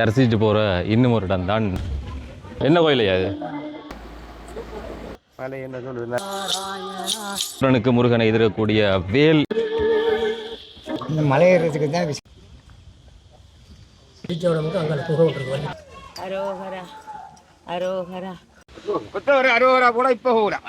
தரிசிட்டு போகிற இன்னும் ஒரு இடம் தான். என்ன கோயிலையா அது? முருகனுக்கு முருகனை எதிரக்கூடிய வேல். இந்த மலை ஏறுறதுக்கு தான் அரோகரா அரோகரா அரோகரா கூட இப்போ போகலாம்.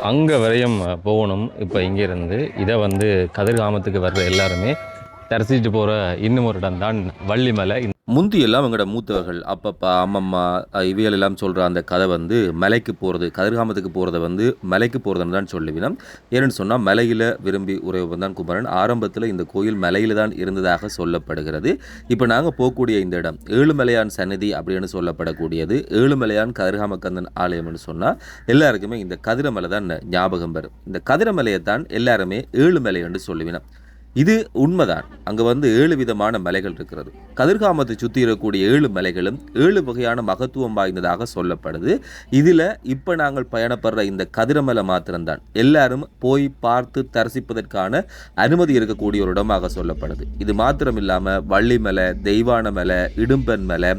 அங்கே வரையும் போகணும். இப்போ இங்கேருந்து இதை வந்து கதிர்காமத்துக்கு வர்ற எல்லாருமே தரிசிட்டு போகிற இன்னும் ஒரு இடம் தான் வள்ளிமலை. முந்தியெல்லாம் எங்களோட மூத்தவர்கள் அப்பப்பா அம்மம்மா இவைகள் எல்லாம் சொல்கிற அந்த கதை வந்து மலைக்கு போகிறது, கதிர்காமத்துக்கு போகிறத வந்து மலைக்கு போகிறதுன்னு தான் சொல்லுவினோம். ஏன்னு சொன்னால் மலையில் விரும்பி உறவு தான் குமரன். ஆரம்பத்தில் இந்த கோயில் மலையில் தான் இருந்ததாக சொல்லப்படுகிறது. இப்போ நாங்கள் போகக்கூடிய இந்த இடம் ஏழுமலையான் சன்னதி அப்படின்னு சொல்லப்படக்கூடியது. ஏழுமலையான் கதிர்காமக்கந்தன் ஆலயம்னு சொன்னால் எல்லாருக்குமே இந்த கதிரமலை தான் ஞாபகம் வரும். இந்த கதிரமலையை தான் எல்லாருமே ஏழுமலை என்று சொல்லுவினோம். இது உண்மைதான். அங்கே வந்து 7 விதமான மலைகள் இருக்கிறது. கதிர்காமத்தை சுற்றி இருக்கக்கூடிய 7 மலைகளும் 7 வகையான மகத்துவம் வாய்ந்ததாக சொல்லப்படுது. இதில் இப்போ நாங்கள் பயணப்படுற இந்த கதிரமலை மாத்திரம்தான் எல்லாரும் போய் பார்த்து தரிசிப்பதற்கான அனுமதி இருக்கக்கூடிய ஒரு இடமாக சொல்லப்படுது. இது மாத்திரம் இல்லாமல் வள்ளிமலை, தெய்வான மலை, இடும்பன் மலை,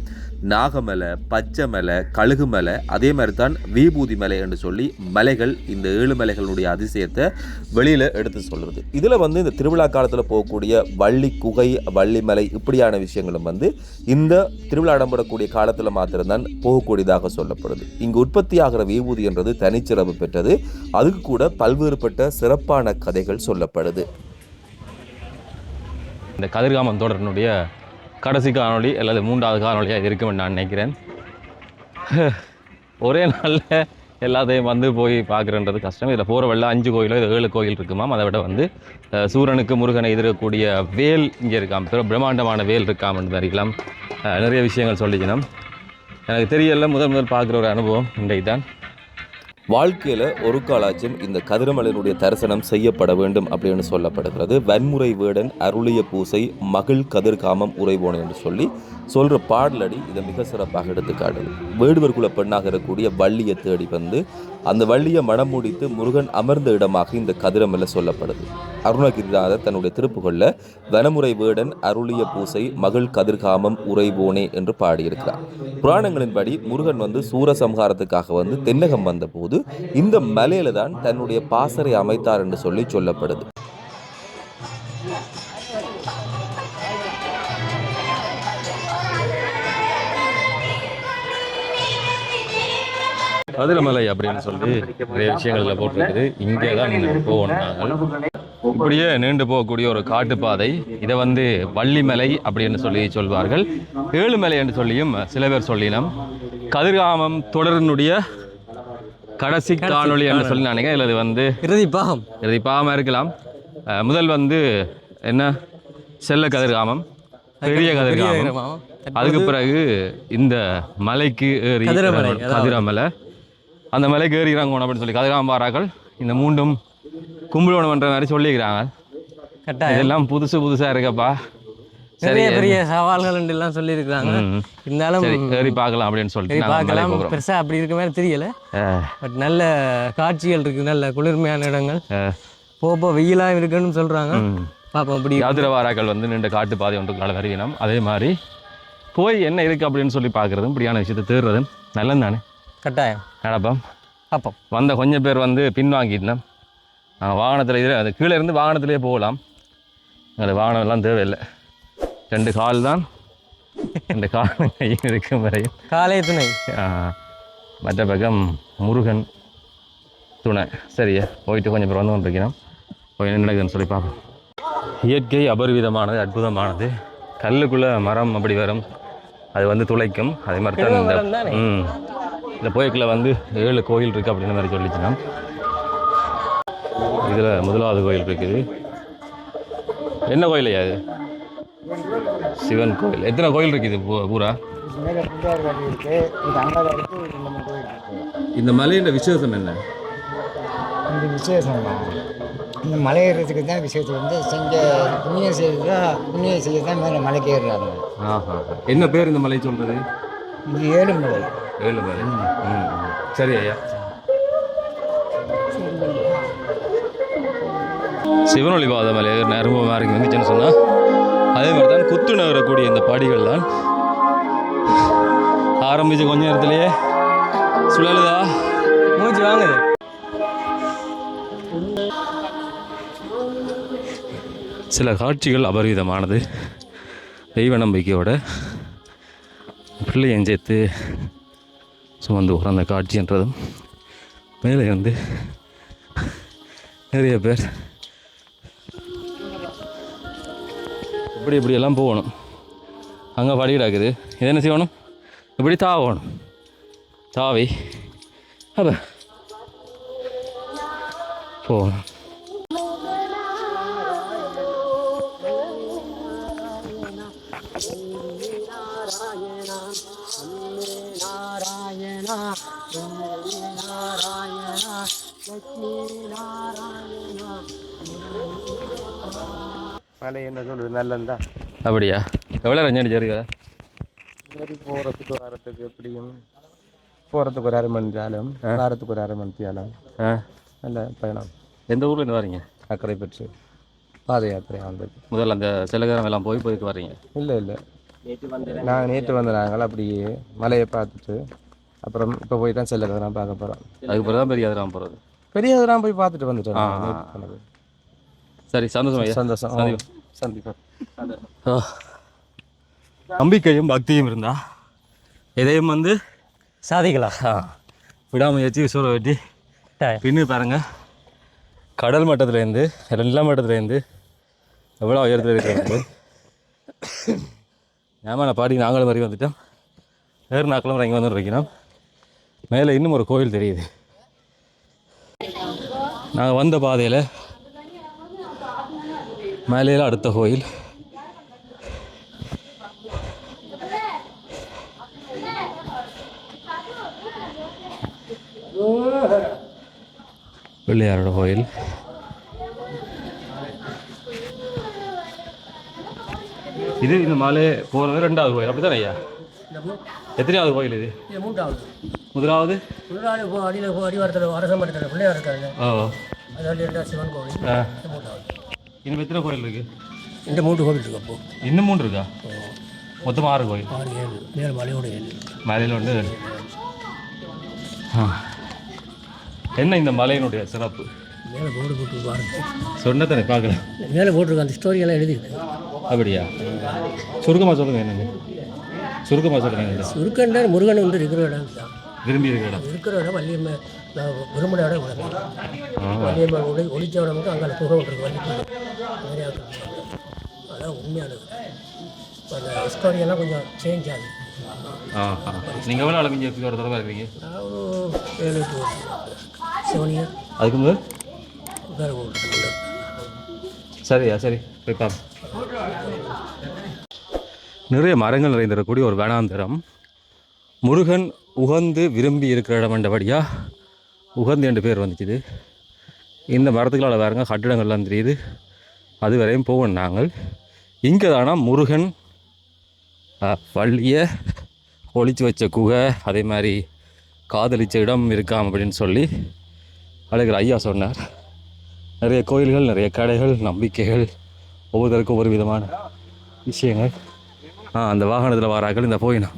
நாகமலை, பச்சை மலை, கழுகு மலை, அதே மாதிரி தான் விபூதி மலை என்று சொல்லி மலைகள் இந்த 7 மலைகளுடைய அதிசயத்தை வெளியில் எடுத்து சொல்கிறது. இதில் வந்து இந்த திருவிழா காலத்தில் போகக்கூடிய வள்ளி குகை, வள்ளிமலை இப்படியான விஷயங்களும் வந்து இந்த திருவிழா இடம்பெறக்கூடிய காலத்தில் மாத்திரம்தான் போகக்கூடியதாக சொல்லப்படுது. இங்கு உற்பத்தி ஆகிற விபூதி என்றது தனிச்சிறப்பு பெற்றது. அதுக்கு கூட பல்வேறுபட்ட சிறப்பான கதைகள் சொல்லப்படுது. இந்த கதிர்காமம் தொடரினுடைய கடைசி காணொளி அல்லது 3வது காணொளியாக இருக்கும்னு நான் நினைக்கிறேன். ஒரே நாளில் எல்லாத்தையும் வந்து போய் பார்க்குறன்றது கஷ்டம். இதில் போகிற வெள்ள 5 கோயிலோ இது 7 கோயில் இருக்குமாம். அதை விட வந்து சூரனுக்கு முருகனை எதிரக்கூடிய வேல் இங்கே இருக்காம், பிரம்மாண்டமான வேல் இருக்காமன்னு அறிக்கலாம். நிறைய விஷயங்கள் சொல்லிக்கணும். எனக்கு தெரியல, முதல் பார்க்குற ஒரு அனுபவம் இன்றைக்கு தான். வாழ்க்கையில் ஒரு காலாச்சும் இந்த கதிரமலையினுடைய தரிசனம் செய்யப்பட வேண்டும் அப்படின்னு சொல்லப்படுகிறது. வன்முறை வேடன் அருளிய பூசை மகள் கதிர்காமம் உறைவோனை என்று சொல்லி சொல்கிற பாடலடி இதை மிக சிறப்பாக எடுத்துக்காட்டுது. வேடுவர் குல பெண்ணாக இருக்கக்கூடிய வள்ளியை தேடி வந்து அந்த வள்ளியை மனம் முடித்து முருகன் அமர்ந்த இடமாக இந்த கதிரமலை சொல்லப்படுது. அருணகிரிநாதர் தன்னுடைய திருப்புகளில் வனமுறை வேடன் அருளிய பூசை மகள் கதிர்காமம் உறைவோனே என்று பாடியிருக்கிறார். புராணங்களின்படி முருகன் வந்து சூரசம்ஹாரத்துக்காக வந்து தென்னகம் வந்த போது இந்த மலையில தான் தன்னுடைய பாசறை அமைத்தார் என்று சொல்லி சொல்லப்படுது. கதிரமலை அப்படின்னு சொல்லி நிறைய விஷயங்கள்ல போட்டிருக்குது. இங்கே தான் போகணும். நாங்கள் இப்படியே நீண்டு போகக்கூடிய ஒரு காட்டுப்பாதை. இதை வந்து வள்ளிமலை அப்படின்னு சொல்லி சொல்வார்கள், ஏழுமலை என்று சொல்லியும் சில பேர் சொல்லினோம். கதிர்காமம் தொடரினுடைய கடைசி காணொளி என்று சொல்லி நினைக்கிறேன். இல்லை, இது வந்து இறுதி பாகமாக இருக்கலாம். முதல் வந்து என்ன செல்ல கதிர்காமம், பெரிய கதிர்காமம், அதுக்கு பிறகு இந்த மலைக்கு ஏறி கதிரமலை, அந்த மலைக்கு ஏறி இறங்கணும் அப்படின்னு சொல்லி கதிராம்பாராக்கள் இந்த மூண்டும் கும்பிடணும்ன்ற மாதிரி சொல்லிக்கிறாங்க. இதெல்லாம் புதுசாக இருக்கப்பா. நிறைய பெரிய சவால்கள் எல்லாம் சொல்லியிருக்கிறாங்க. இருந்தாலும் ஏறி பார்க்கலாம் அப்படின்னு சொல்லிட்டு பெருசா அப்படி இருக்க மாதிரி தெரியல. பட் நல்ல காட்சிகள் இருக்கு, நல்ல குளிர்மையான இடங்கள். போப்போ வெயிலாக இருக்குன்னு சொல்றாங்க. பாப்போம். அப்படி யாத்திரவாராக்கள் வந்து நின்ற காட்டு பாதை ஒன்றுக்குள்ள வருவினம். அதே மாதிரி போய் என்ன இருக்கு அப்படின்னு சொல்லி பார்க்குறதும் இப்படியான விஷயத்தை தேடுறதும் நல்லது தானே. கட்டாயம் நடப்போம். அப்போ வந்த கொஞ்சம் பேர் வந்து பின்வாங்கிட்டோம். வாகனத்தில் இதில் அது கீழே இருந்து வாகனத்திலே போகலாம். எங்களுக்கு வாகனம் எல்லாம் தேவையில்லை. 2 கால் தான், 2 காலம் கையில் இருக்கும் வரையும் காலை துணை. மற்ற பக்கம் முருகன் துணை. சரியா போயிட்டு கொஞ்சம் பேர் வந்து கொண்டிருக்கிறோம். போய் என்ன நடக்குதுன்னு சொல்லி பார்ப்போம். இயற்கை அபரிவிதமானது, அற்புதமானது. கல்லுக்குள்ளே மரம் அப்படி வரும், அது வந்து துளைக்கும். அதே மாதிரி தான் இந்த போய்க்குள்ள வந்து 7 கோயில் இருக்குது அப்படின்ற மாதிரி சொல்லிச்சுன்னா. இதில் முதலாவது கோயில் இருக்குது. என்ன கோயிலையா அது? சிவன் கோயில். எத்தனை கோயில் இருக்குது பூரா? இந்த மலையோட விசேஷம் என்ன? இந்த விசேஷம் இந்த மலை ஏறுறதுக்கு தான் விசேஷம் வந்து செஞ்ச புண்ணியம் செய்ய தான் மேலே மலைக்கு ஏறுறாங்க. என்ன பேர் இந்த மலை சொல்கிறது? இது ஏழுமலை. ஏழுமலை. சரி ஐயா. சிவனொளி பாதமலை அனுபவமாக இருக்கு வந்துச்சுன்னு சொன்னால் அதே மாதிரி தான் குத்து நகரக்கூடிய இந்த படிகள் தான் ஆரம்பித்து கொஞ்ச நேரத்திலேயே சுழலுதா மூச்சு வாங்குது. சில காட்சிகள் அபரிவிதமானது. தெய்வ நம்பிக்கையோட பிள்ளையை சேர்த்து சுமந்து உறந்த காட்சின்றதும் மேலே வந்து நிறைய பேர் இப்படியெல்லாம் போகணும். அங்கே படி கிடக்குது. இது என்ன செய்யணும்? இப்படி தாவணும். தாவி அப்போ போகணும். மலை என்ன சொல்லுது நல்லதா? அப்படியா? எவ்வளோ ரஞ்சு அடிச்சிருக்கா? போகிறதுக்கு வரத்துக்கு எப்படியும் போகிறதுக்கு ஒரு 1/2 மணி நேரம், வாரத்துக்கு ஒரு 1/2 மணி நேரம். நல்ல பயணம். எந்த ஊர்லேருந்து வரீங்க? அக்கறை பெற்று பாத யாத்திரை வந்தது. முதல்ல அந்த செலகரம் எல்லாம் போய்க்கு வரீங்க? இல்லை நாங்கள் நேற்று வந்த நாங்கள் அப்படியே மலையை பார்த்துட்டு அப்புறம் இப்போ போய் தான் செல்லகரம் பார்க்க போகிறோம். அதுக்கு பிறகு தான் பெரியாதராம் போகிறது. பெரியாதராம் போய் பார்த்துட்டு வந்துட்டோம். சரி, சந்தோஷம் ஐயா. சந்தோஷம். சந்திப்போம். நம்பிக்கையும் பக்தியும் இருந்தா எதையும் வந்து சாதிக்கலாம். விடாமுயற்சி விசுவலை வெட்டி பின்னு பாருங்க. கடல் மட்டத்துலேருந்து நில மட்டத்துலேருந்து எவ்வளோ உயரத்தில் இருக்கிறது. ஏமான பாடி நாங்களும் வரைக்கும் வந்துட்டோம். வேறு நாட்களும் இங்கே வந்து வைக்கணும். மேலே இன்னும் ஒரு கோயில் தெரியுது. நாங்கள் வந்த பாதையில் மேலேல அடுத்த கோயில். பிள்ளையாரோட கோயில். இது இந்த மலை போகிறது 2வது கோயில். அப்படி தானே ஐயா? எத்தனையாவது கோயில் இது? 3வது. முதலாவது அடியில் அடிவாரத்தில் அரசம்பட்டத்தில் பிள்ளையார் இருக்காங்க. அதாவது 2வது சிவன் கோவில். 3வது. இன்னும் எத்தனை கோயில் இருக்குது? இந்த 3 கோவில் இருக்கு. அப்போ இன்னும் 3 இருக்கா? மொத்தமாக 6 கோயில். 6 7 மேல் மலையோட 7 மலையில் வந்து என்ன இந்த மலையினுடைய சிறப்பு? மேலே போர்டு போட்டு பாருங்க. சொன்னதானே பார்க்கலாம். மேலே போட்டிருக்க அந்த ஸ்டோரியெல்லாம் எழுதியிருக்கு. அப்படியா? சுருக்கமாக சொல்லுங்கள். என்னங்க சுருக்கமாக சொல்லுங்கள். சுருக்கண்டா முருகன் வந்து இருக்கிற இடம் தான். விரும்பி இருக்கிற இடம். இருக்கிற இடம் வள்ளியம்மை. நான் விரும்பின இடம் இவ்வளோ. வள்ளியம்மை ஒளிச்ச இடம் மட்டும் அங்கே புகை விட்டுருக்கு. வள்ளிக்கு நிறையா அதான் உண்மையானது. அந்த ஸ்டோரியெல்லாம் கொஞ்சம் சேஞ்ச் ஆகுது. நீங்கள் எவ்வளோ அளவு இங்கே ஒரு தடவை இருக்கிறீங்க? நான் ஒரு 7-8 வருஷம். 7 years. அதுக்கு முதல் வேறு கோவில். சரியா? சரி, போய் பார்ப்போம். நிறைய மரங்கள் நிறைந்திருக்கக்கூடிய ஒரு வனாந்தரம். முருகன் உகந்து விரும்பி இருக்கிற இடம் என்றபடியாக உகந்து என்று பேர் வந்துச்சுது. இந்த மரத்துக்களால் வேறுங்க கட்டிடங்கள்லாம் தெரியுது. அது வரையும் போவோம் நாங்கள். இங்கே தானா முருகன் வள்ளியை ஒளிச்சு வச்ச குகை, அதே மாதிரி காதலிச்ச இடம் இருக்காம் அப்படின்னு சொல்லி அழகிற ஐயா சொன்னார். நிறைய கோயில்கள், நிறைய கடைகள், நம்பிக்கைகள், ஒவ்வொருத்தருக்கும் ஒவ்வொரு விதமான விஷயங்கள். அந்த வாகனத்தில் வாராக்கள் இந்த போயினோம்.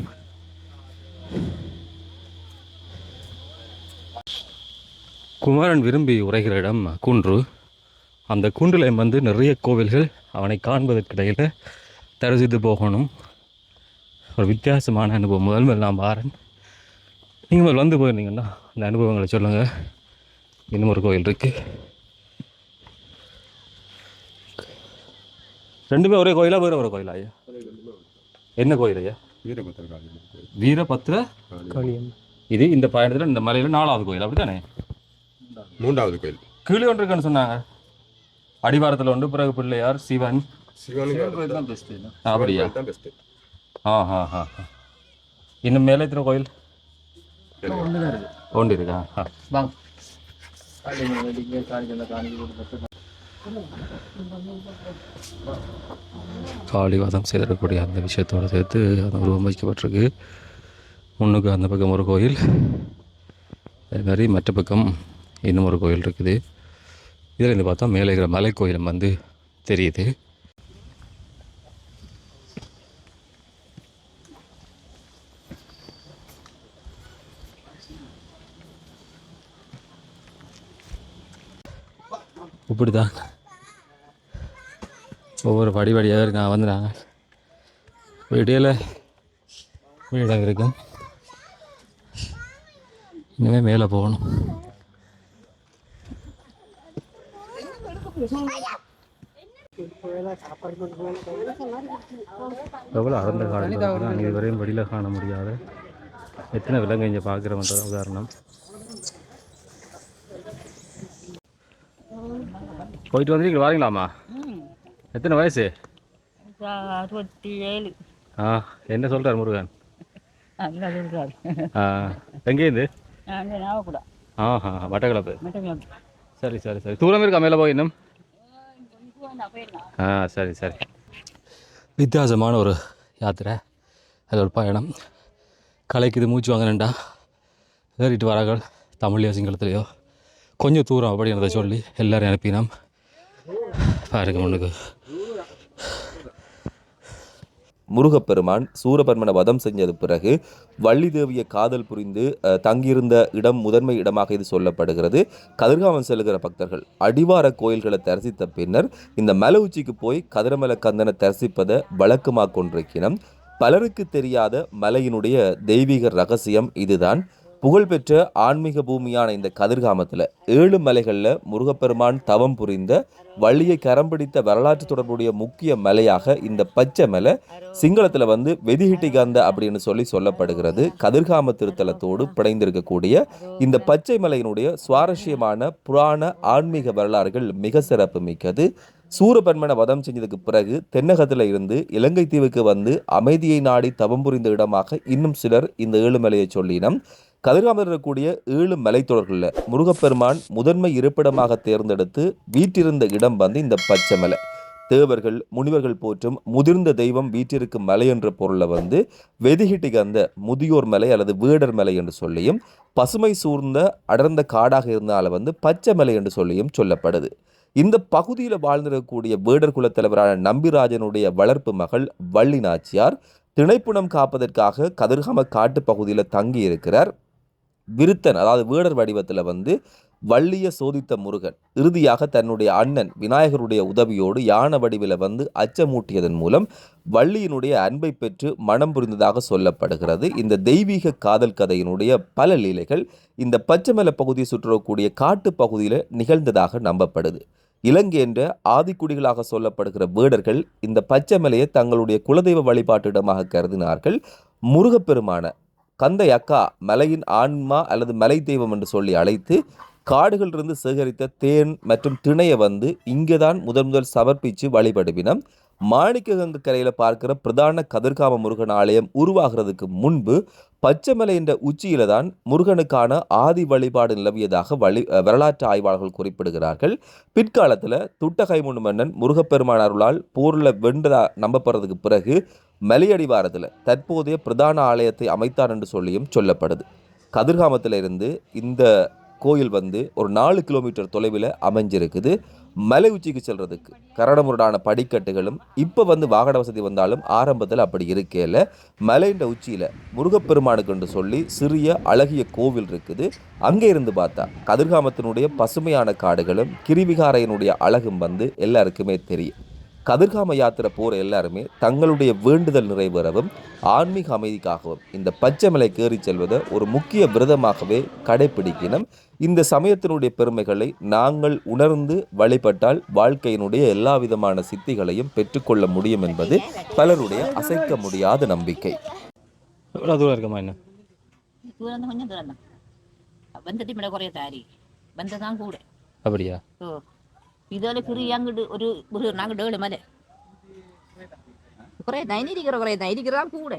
குமரன் விரும்பி உரைகிற இடம் குன்று. அந்த குன்றில் வந்து நிறைய கோவில்கள். அவனை காண்பதற்கிடையில் தரிசித்து போகணும். ஒரு வித்தியாசமான அனுபவம். முதல் நான் பாரன். நீங்கள் வந்து போயிருந்தீங்கன்னா அந்த அனுபவங்களை சொல்லுங்கள். இன்னும் ஒரு கோயில் இருக்குது. 2 ஒரே கோயிலா? வேறு ஒரு கோயிலா ஐயா? என்ன கோயில் ஐயா? வீரபத்ர காளியம். இது இந்த பயணத்தில் இந்த மலையில் 4வது கோயில். அப்படி தானே? 3வது கோயில். கீழே ஒன்று இருக்குன்னு சொன்னாங்க. அடிவாரத்தில் ஒன்று, பிறகு பிள்ளையார், சிவன். அப்படியா? இன்னும் மேலே எத்தனை கோயில்? 1 இருக்கா? காளிவாதம் செய்திடக்கூடிய அந்த விஷயத்தோடு சேர்த்து அந்த உருவம் வைக்கப்பட்டிருக்கு. முன்னுக்கு அந்த பக்கம் ஒரு கோயில், அதே மாதிரி மற்ற பக்கம் இன்னும் ஒரு கோயில் இருக்குது. இதில் இருந்து பார்த்தா மேலே இருக்கிற மலை கோயிலும் வந்து தெரியுது. இப்படி தான் ஒவ்வொரு படிப்படியாக இருக்காங்க வந்துடுறாங்க. இடையில வீடம் இருக்கும். இனிமேல் மேலே போகணும். எவ்வளோ அறந்த காலம் இதுவரையும் வெளியில் காண முடியாத எத்தனை விலங்கு இங்கே பார்க்குறவன்ற உதாரணம். போயிட்டு வந்து வாரீங்களாம்மா? எத்தனை வயசு? 67. என்ன சொல்கிறார் முருகன்? அங்கே சொல்கிறார். எங்கேருந்து? நாவக்கூட. மட்டக்களப்பு. சரி சரி சரி. தூரம் இருக்கா மேலே போய் இன்னும்? சரி சரி. வித்தியாசமான ஒரு யாத்திரை, அது ஒரு பயணம். கலைக்குது, மூச்சு வாங்கினேன்டா ஏறிட்டு வரார்கள். தமிழ்லையோ சிங்களத்துலையோ கொஞ்சம் தூரம் அப்படின்றத சொல்லி எல்லோரும் அனுப்பினோம். பாருங்க முன்னுக்கு முருகப்பெருமான் சூரபன்மன வதம் செஞ்சது பிறகு வள்ளி தேவியை காதல் புரிந்து தங்கியிருந்த இடம் முதன்மை இடமாக இது சொல்லப்படுகிறது. கதிர்காமம் செல்கிற பக்தர்கள் அடிவார கோயில்களை தரிசித்த பின்னர் இந்த மலை உச்சிக்கு போய் கதிரமல கந்தனை தரிசிப்பதை வழக்கமாக கொண்டிருக்கிறோம். பலருக்கு தெரியாத மலையினுடைய தெய்வீக ரகசியம் இதுதான். புகழ்பெற்ற ஆன்மீக பூமியான இந்த கதிர்காமத்தில் 7 மலைகளில் முருகப்பெருமான் தவம் புரிந்த வள்ளியை கரம் பிடித்த வரலாற்று தொடர்புடைய முக்கிய மலையாக இந்த பச்சை மலை சிங்களத்தில் வந்து வெதிஹிட்டிகந்த அப்படின்னு சொல்லப்படுகிறது. கதிர்காம திருத்தலத்தோடு பிணைந்திருக்கக்கூடிய இந்த பச்சை மலையினுடைய சுவாரஸ்யமான புராண ஆன்மீக வரலாறுகள் மிக சிறப்பு மிக்கது. சூரபன்மன வதம் செஞ்சதுக்கு பிறகு தென்னகத்தில் இருந்து இலங்கை தீவுக்கு வந்து அமைதியை நாடி தவம் புரிந்த இடமாக இன்னும் சிலர் இந்த 7 மலையை சொல்லினம். கதிர்காமத்தில் இருக்கக்கூடிய 7 மலைத்தொடர்களில் முருகப்பெருமான் முதன்மை இருப்பிடமாக தேர்ந்தெடுத்து வீற்றிருந்த இடம் வந்து இந்த பச்சை மலை. தேவர்கள் முனிவர்கள் போற்றும் முதிர்ந்த தெய்வம் வீற்றிருக்கும் மலை என்ற பொருளை வந்து வெதிஹிட்டிகந்த முதியோர் மலை அல்லது வேடர் மலை என்று சொல்லியும், பசுமை சூர்ந்த அடர்ந்த காடாக இருந்தால வந்து பச்சை மலை என்று சொல்லியும் சொல்லப்படுது. இந்த பகுதியில் வாழ்ந்திருக்கக்கூடிய வேடர் குலத்தலைவரான நம்பிராஜனுடைய வளர்ப்பு மகள் வள்ளி நாச்சியார் திணைப்புணம் காப்பதற்காக கதிர்காம காட்டு பகுதியில் தங்கி இருக்கிறார். விருத்தன் அதாவது வேடர் வடிவத்தில் வந்து வள்ளியை சோதித்த முருகன் இறுதியாக தன்னுடைய அண்ணன் விநாயகருடைய உதவியோடு யானை வடிவில் வந்து அச்சமூட்டியதன் மூலம் வள்ளியினுடைய அன்பை பெற்று மனம் புரிந்ததாக சொல்லப்படுகிறது. இந்த தெய்வீக காதல் கதையினுடைய பல லீலைகள் இந்த பச்சைமலை பகுதியை சுற்றக்கூடிய காட்டு பகுதியில் நிகழ்ந்ததாக நம்பப்படுது. இலங்கை என்ற ஆதிக்குடிகளாக சொல்லப்படுகிற வேடர்கள் இந்த பச்சைமலையை தங்களுடைய குலதெய்வ வழிபாட்டிடமாக கருதினார்கள். முருகப்பெருமான கந்தை அக்கா மலையின் ஆன்மா அல்லது மலை தெய்வம் என்று சொல்லி அழைத்து காடுகளிலிருந்து சேகரித்த தேன் மற்றும் திணையை வந்து இங்கே தான் முதல் சமர்ப்பித்து வழிபடுவினம். மாணிக்ககங்கு கரையில் பார்க்கிற பிரதான கதிர்காம முருகன் ஆலயம் உருவாகிறதுக்கு முன்பு பச்சைமலை என்ற உச்சியில தான் முருகனுக்கான ஆதி வழிபாடு நிலவியதாக வரலாற்று ஆய்வாளர்கள் குறிப்பிடுகிறார்கள். பிற்காலத்தில் துட்டகைமுனு மன்னன் முருகப்பெருமான் அருளால் போரில் வென்றதா நம்பப்படுறதுக்கு பிறகு மலையடிவாரத்தில் தற்போதைய பிரதான ஆலயத்தை அமைத்தார் என்று சொல்லியும் சொல்லப்படுது. கதிர்காமத்தில் இருந்து இந்த கோயில் வந்து ஒரு 4 கிலோமீட்டர் தொலைவில் அமைஞ்சிருக்குது. மலை உச்சிக்கு செல்றதுக்கு கரடமுரடான படிக்கட்டுகளும் இப்போ வந்து வாகன வசதி வந்தாலும் ஆரம்பத்தில் அப்படி இருக்கையில் மலைன்ற உச்சியில் முருகப்பெருமானுக்கு என்று சொல்லி சிறிய அழகிய கோவில் இருக்குது. அங்கே இருந்து பார்த்தா கதிர்காமத்தினுடைய பசுமையான காடுகளும் கிரிவிகாரையினுடைய அழகும் வந்து எல்லாருக்குமே தெரியும். கதிர்காம யாத்திரை போகிற எல்லாருமே தங்களுடைய வேண்டுதல் நிறைவேறவும் ஆன்மீக அமைதிக்காகவும் இந்த பச்சைமலை கேறி செல்வதை ஒரு முக்கிய விரதமாகவே கடைபிடிக்கணும். இந்த சமயத்தினுடைய பெருமைகளை நாங்கள் உணர்ந்து வழிபட்டால் வாழ்க்கையினுடைய எல்லா விதமான சித்திகளையும் பெற்றுக்கொள்ள முடியும் என்பது பலருடைய அசைக்க முடியாத நம்பிக்கை. எவ்வளோ தூரம் இருக்குமா? என்ன தூரம் கொஞ்சம் தூரம் தான். பந்தத்தி மேலே குறைய தாரி பந்ததான் கூட. அப்படியா? இதில் கிரி அங்கிட்டு ஒரு நாங்கள் 7 மலை குறைய தான் இருக்கிற குறைய தான் இருக்கிறா கூட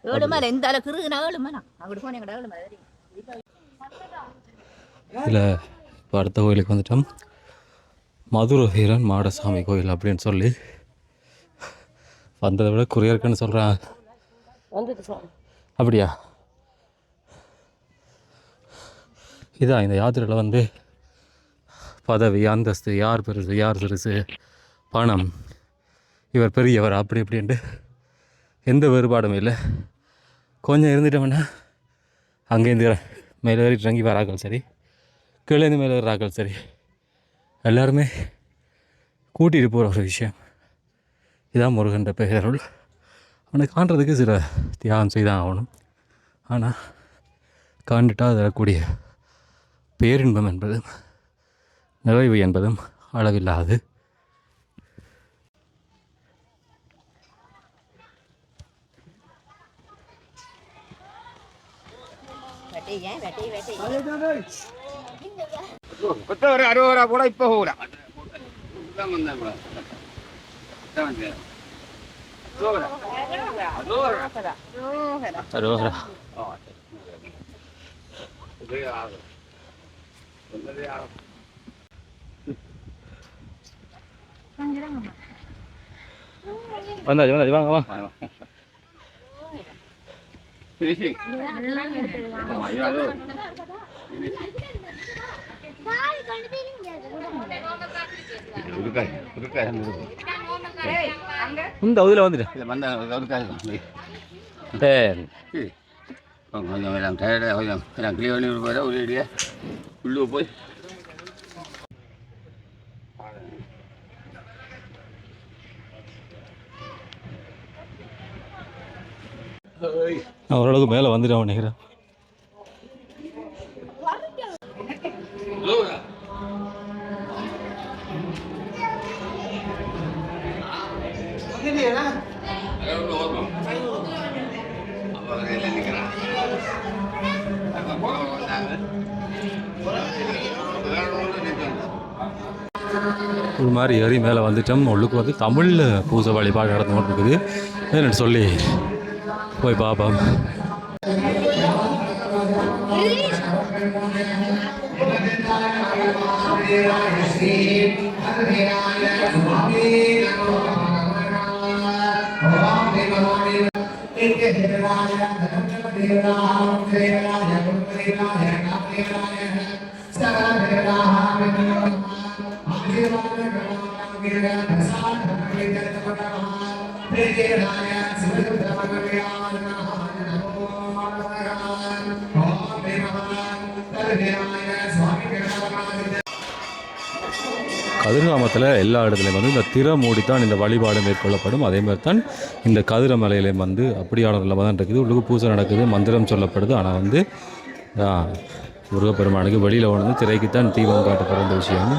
7 மலை இந்த அளவு கிருனா 7 மலை அங்கிட்டு போனேன் 7 மலை. இதில் இப்போ அடுத்த கோயிலுக்கு வந்துட்டோம். மதுரை வீரன் மாடசாமி கோயில் அப்படின்னு சொல்லி வந்ததை விட குறைய இருக்குன்னு சொல்கிறான். அப்படியா? இதான் இந்த யாத்திரையில் வந்து பதவி அந்தஸ்து, யார் பெருசு யார் சிறுசு, பணம், இவர் பெரியவர், அப்படி இப்படின்ட்டு எந்த வேறுபாடும் இல்லை. கொஞ்சம் இருந்துட்டோம்னா அங்கேருந்து மேலே ஏறி இறங்கி வராக்கள் சரி, கீழேருந்து மேலே ஏறாக்கள் சரி, எல்லாருமே கூட்டிகிட்டு போகிற ஒரு விஷயம். இதான் முருகன்ற பெயருள். அவனை காண்றதுக்கு சில தியாகம் செய்தான் ஆகணும். ஆனால் காண்டுட்டா தரக்கூடிய பேரின்பம் என்பதும் நிறைவு என்பதும் அளவில்லாது. அறுபது கூட இப்போ கூட அரோகரா. வந்தாச்சு வாங்க வா. இந்த அதில் வந்துட்டேன். உள்ளே போய் நான் ஓரளவுக்கு மேலே வந்துட்டேன் நினைக்கிறேன். ஒரு மாதிரி ஏறி மேலே வந்துட்டோம். உள்ளுக்கு வந்து தமிழில் பூசை வழிபாடு நடந்து கொண்டு இருக்குது. என்னென்னு சொல்லி போய் பார்ப்போம். கதிர்காமத்தில் எல்லா இடத்துலையும் வந்து இந்த திரை மூடித்தான் இந்த வழிபாடு மேற்கொள்ளப்படும். அதே மாதிரி தான் இந்த கதிர மலையிலையும் வந்து அப்படியான நிலைமை தான் இருக்குது. உள்ளுக்கு பூஜை நடக்குது, மந்திரம் சொல்லப்படுது. ஆனால் வந்து முருகப்பெருமானுக்கு வெளியில் வந்து திரைக்குத்தான் தீபம் காட்டப்படுற இந்த விஷயம்.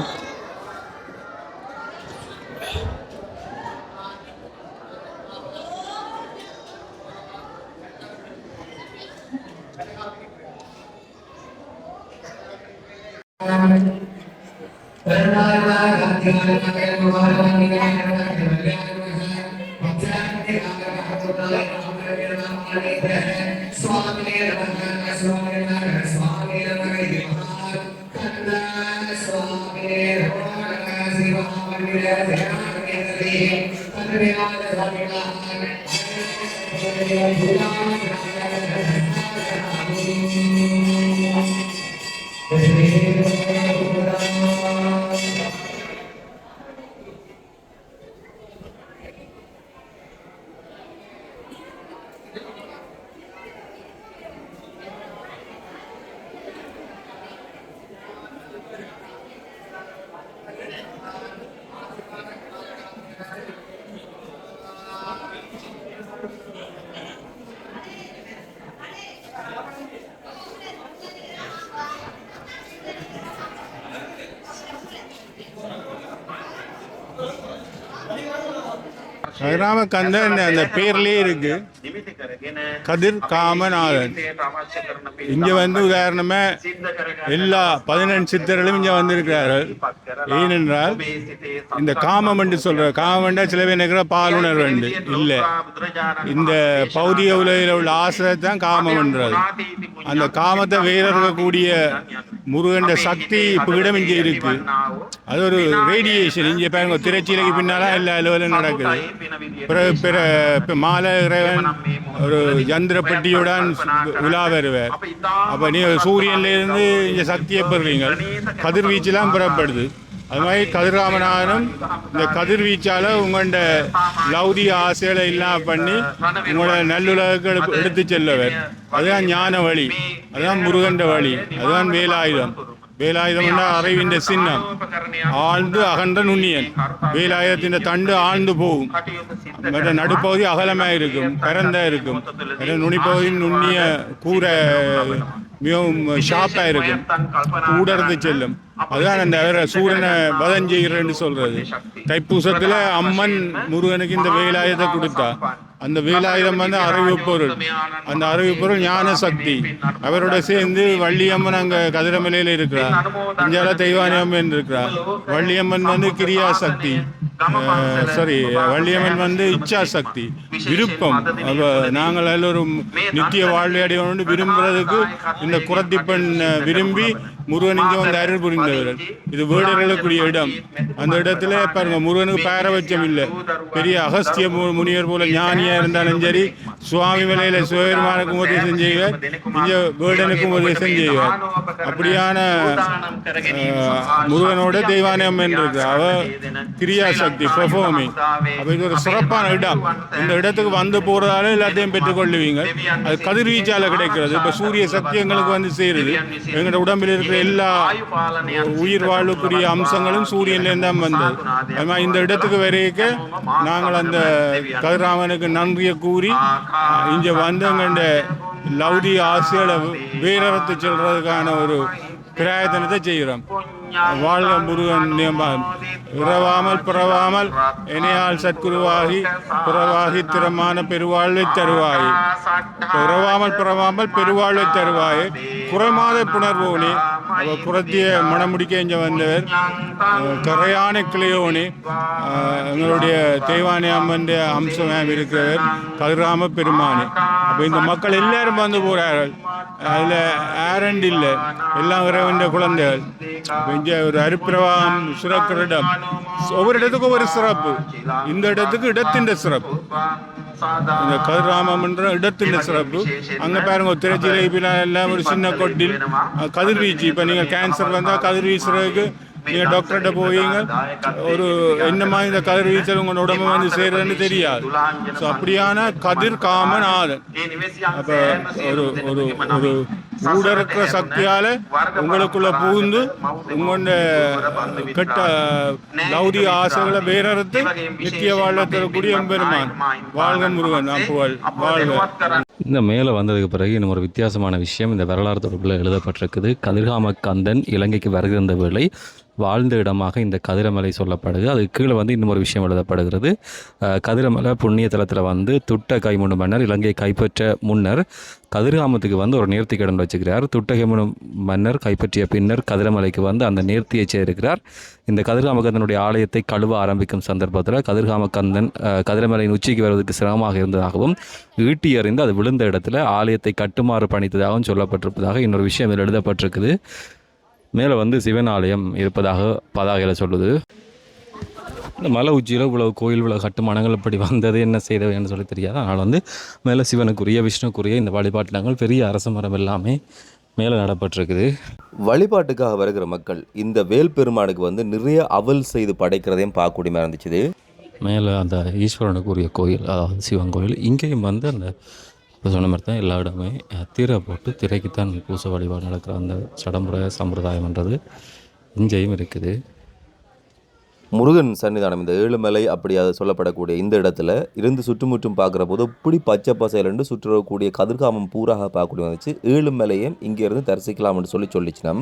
கதிராமக்கந்தன் அந்த பேர்லேயே இருக்கு, கதிர் காமநாதன். இங்கே வந்து உதாரணமாக எல்லா 18 சித்தர்களும் இங்கே வந்திருக்கிறார்கள். ஏனென்றால் இந்த காமம் என்று சொல்கிற காமண்டா சில பேர் நினைக்கிற பாலுணர்வு இல்லை, இந்த பௌதிக உலகில் உள்ள ஆசை தான் காமம்ன்றது. அந்த காமத்தை வேற இருக்கக்கூடிய முருகன் சக்தி இப்போ இடம் இங்கே இருக்கு. அது ஒரு ரேடியேஷன். இங்கே பாருங்க திரைச்சீலைக்கு பின்னால எல்லா லெவலும் நடக்குது. பிற மாலை இறைவன் ஒரு யந்திரப்பட்டியுடன் உலா வருவார். அப்போ நீங்கள் சூரியன்லேருந்து இங்கே சக்தியை பெறுவீங்க. கதிர்வீச்செல்லாம் பெறப்படுது. அது மாதிரி கதிர்காமநாதனும் இந்த கதிர்வீச்சால் உங்கள்ட லௌதிக ஆசைகளை இல்லாமல் பண்ணி உங்களோட நல்லுலக எடுத்து செல்லவர். அதுதான் ஞான வழி, அதுதான் முருகன்ற வழி, அதுதான் வேலாயுதம். வேலாயுதம்னா அறிவின் சின்னம். ஆழ்ந்து அகன்ற நுண்ணியன். வேலாயுதத்தின் தண்டு ஆழ்ந்து போகும். மற்ற நடுப்பகுதி அகலமாக இருக்கும், பரந்தா இருக்கும். நுனிப்பகுதியின் நுண்ணிய கூரை மிகவும் ஷார்ப்பாக இருக்கும், ஊடர்ந்து செல்லும். அதுதான் அந்த சூரனை வதம் செய்கிறேன்னு சொல்றது. தைப்பூசத்தில் அம்மன் முருகனுக்கு இந்த வேலாயுதத்தை கொடுத்தா. அந்த வேலாயுதம் வந்து அறிவு பொருள். அந்த அறிவு பொருள் ஞான சக்தி. அவரோட சேர்ந்து வள்ளியம்மன் அங்கே கதிரமலையில் இருக்கிறார். இந்தியாவில் தெய்வானி அம்மன் இருக்கிறார். வள்ளியம்மன் வந்து கிரியா சக்தி, வள்ளியம்மன் வந்து இச்சா சக்தி, விருப்பம். நாங்கள் எல்லோரும் நித்திய வாழ்வை அடையணும்னு விரும்புறதுக்கு இந்த குரத்திப்பெண் விரும்பி முருகன் இங்கே வந்து அருள் புரிந்தவர்கள். இது வேடர்களுக்குரிய இடம். அந்த இடத்துல பாருங்க, முருகனுக்கு பாரபட்சம் இல்லை. பெரிய அகஸ்திய முனிவர் போல ஞானியா இருந்தாலும் சரி, சுவாமி மலையில சிவபெருமானுக்கும் உபதேசம் செய்வார், இங்கே வேடனுக்கும் உபதேசம் செய்வார். அப்படியான முருகனோட தெய்வானை அம்மன் இருக்கு. அவ கிரியா சக்தி, பெர்ஃபார்மிங். அப்ப இது ஒரு சிறப்பான இடம். இந்த இடத்துக்கு வந்து போறதால எல்லாத்தையும் பெற்றுக்கொள்ளுவீங்க. அது கதிர்வீச்சால கிடைக்கிறது. இப்ப சூரிய சக்தி எங்களுக்கு வந்து சேருது. எங்களோட உடம்பில் இருக்கிற எல்லா உயிர் வாழ்வுக்குரிய அம்சங்களும் சூரியன்லேருந்து தான் வந்தது. அதுமாதிரி இந்த இடத்துக்கு வரைக்க நாங்கள் அந்த கதிராமனுக்கு நன்றியை கூறி இங்கே வந்தவங்க லௌதி ஆசைகளை வேறறுத்து செல்றதுக்கான ஒரு பிரயத்தனத்தை செய்கிறோம். வாழ்க முருகன் இரவாமல் பிறவாமல் இணையால் சத்குருவாகி பிறவாகி திறமான பெருவாழ்வை தருவாய். இரவாமல் பிறவாமல் பெருவாழ்வை தருவாய். குறைமாத புணர்வோனே, குரத்திய மணமுடிக்க இங்கே வந்தவர். கரையான கிளையோனே, எங்களுடைய தெய்வானி அம்மன் அம்சமாக இருக்கிறவர் கதிராம பெருமானே. அப்போ இந்த மக்கள் எல்லாரும் வந்து போகிறார்கள். அதில் ஆரண்ட் இல்லை, எல்லாம் இறைவன் குழந்தைகள். இங்கே ஒரு அருப்பிரவாகம் சிறக்கிற இடம். ஒவ்வொரு இடத்துக்கும் ஒவ்வொரு சிறப்பு. இந்த இடத்துக்கு இடத்தின் சிறப்பு. இந்த கதிராமன்ற இடத்தின் சிறப்பு. அங்கே பாருங்க திரைச்சிலை எல்லாம் ஒரு சின்ன கொட்டில் கதிர்வீச்சு. இப்போ நீங்கள் கேன்சர் வந்தால் கதிர்வீசுறதுக்கு நீங்கள் டாக்டர்கிட்ட போவீங்க. ஒரு என்னமா இந்த கதிர்வீச்சல் உங்களோட உடம்பு வந்து சேருதுன்னு தெரியாது. ஸோ அப்படியான கதிர்காமநாதன். அப்போ ஒரு ஒரு ஒரு ஊடறுக்கிற சக்தியால உங்களுக்குள்ள புகுந்து உங்களோட கெட்ட லௌதிக ஆசைகளை வேறறுத்து நித்திய வாழ்வை தரக்கூடிய எம்பெருமான். வாழ்க முருகன். அப்புகள் வாழ்க. இந்த மேலே வந்ததுக்கு பிறகு இன்னும் ஒரு வித்தியாசமான விஷயம் இந்த வரலாறு தொடர்பில் எழுதப்பட்டிருக்குது. கதிர்காம கந்தன் இலங்கைக்கு வருகின்ற வேளை வாழ்ந்த இடமாக இந்த கதிரமலை சொல்லப்படுது. அதுக்கு கீழே வந்து இன்னும் ஒரு விஷயம் எழுதப்படுகிறது. கதிரமலை புண்ணிய தலத்தில் வந்து துட்ட கைமுண்டு மன்னர் இலங்கையை கைப்பற்ற முன்னர் கதிர்காமத்துக்கு வந்து ஒரு நேர்த்திக்கடன் வச்சுக்கிறார். துட்டகைமுனு மன்னர் கைப்பற்றிய பின்னர் கதிரமலைக்கு வந்து அந்த நேர்த்தியை சேர்க்கிறார். இந்த கதிர்காமகந்தனுடைய ஆலயத்தை கழுவ ஆரம்பிக்கும் சந்தர்ப்பத்தில் கதிர்காமகந்தன் கதிரமலையின் உச்சிக்கு வருவதற்கு சிரமமாக இருந்ததாகவும் ஈட்டி அறிந்து அது விழுந்த இடத்துல ஆலயத்தை கட்டுமாறு பணித்ததாகவும் சொல்லப்பட்டிருப்பதாக இன்னொரு விஷயம் இதில் எழுதப்பட்டிருக்குது. மேலே வந்து சிவன் ஆலயம் இருப்பதாக பதாகையில் சொல்லுது. இந்த மலை உச்சியில் இவ்வளவு கோயில் இவ்வளவு கட்டுமானங்கள் இப்படி வந்தது என்ன செய்ததுன்னு சொல்லி தெரியாது. அதனால் வந்து மேலே சிவனுக்குரிய விஷ்ணுக்குரிய இந்த வழிபாட்டுலங்கள் பெரிய அரச மரம் எல்லாமே மேலே நடப்பட்டிருக்குது. வழிபாட்டுக்காக வருகிற மக்கள் இந்த வேல் பெருமானுக்கு வந்து நிறைய அவல் செய்து படைக்கிறதையும் பார்க்கக்கூடியமாக இருந்துச்சு. மேலே அந்த ஈஸ்வரனுக்குரிய கோயில், அதாவது சிவன் கோயில். இங்கேயும் வந்து அந்த இப்போ சொன்ன மாதிரி தான் எல்லா இடமே திரை போட்டு திரைக்குத்தான் பூச வழிபாடு நடக்கிற அந்த சடமுறை சம்பிரதாயம்ன்றது இங்கேயும் இருக்குது. முருகன் சன்னிதானம் இந்த ஏழுமலை அப்படி அது சொல்லப்படக்கூடிய இந்த இடத்துல இருந்து சுற்றுமுற்றும் பார்க்குற போது இப்படி பச்சை பசையிலண்டு சுற்றுறக்கூடிய கதிர்காமம் பூராக பார்க்கக்கூடிய வந்துச்சு. ஏழுமலையும் இங்கே இருந்து தரிசிக்கலாம்னு சொல்லிச்சுனா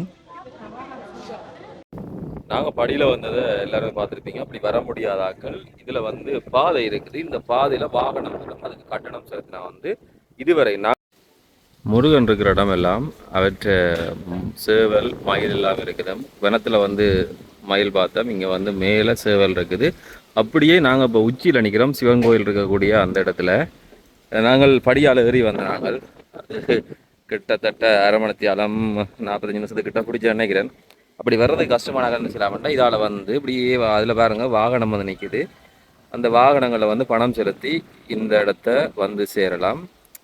நாங்கள் படியில் வந்ததை எல்லாருமே பார்த்துருப்பீங்க. அப்படி வர முடியாத ஆட்கள் இதில் வந்து பாதை இருக்குது. இந்த பாதையில் வாகனம் அதுக்கு கட்டணம் செலுத்தினா வந்து இதுவரை முருகன் இருக்கிற இடம் எல்லாம் அவற்றை சேவல் மயில் எல்லாம் இருக்குது. வனத்தில் வந்து மயில் பார்த்தோம். இங்கே வந்து மேலே சேவல் இருக்குது. அப்படியே நாங்கள் இப்போ உச்சியில் நிற்கிறோம். சிவன் கோயில் இருக்கக்கூடிய அந்த இடத்துல நாங்கள் படியால் ஏறி வந்த நாங்கள் கிட்டத்தட்ட அரை மணித்தியாலம் 45 நிமிஷத்துக்கிட்ட பிடிச்ச நினைக்கிறேன். அப்படி வர்றது கஷ்டமான நினைச்சலாம்டா இதால் வந்து இப்படியே அதில் பாருங்கள் வாகனம் வந்து நிற்கிது. அந்த வாகனங்களில் வந்து பணம் செலுத்தி இந்த இடத்த வந்து சேரலாம்.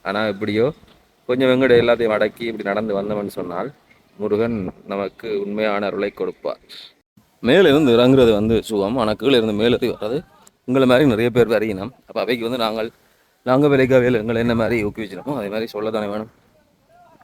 ஆனால் எப்படியோ கொஞ்சம் வெங்கட எல்லாத்தையும் அடக்கி இப்படி நடந்து வந்தோம்னு சொன்னால் முருகன் நமக்கு உண்மையான அருளை கொடுப்பார். மேலே இருந்து இறங்குறது வந்து சுகம், ஆனால் கீழே இருந்து மேலே வர்றது உங்களை மாதிரி நிறைய பேர் வரையினோம். அப்போ அவைக்கு வந்து நாங்கள் விலைக்காக எங்களை என்ன மாதிரி ஊக்குவிச்சினோமோ அதே மாதிரி சொல்ல தானே வேணும்.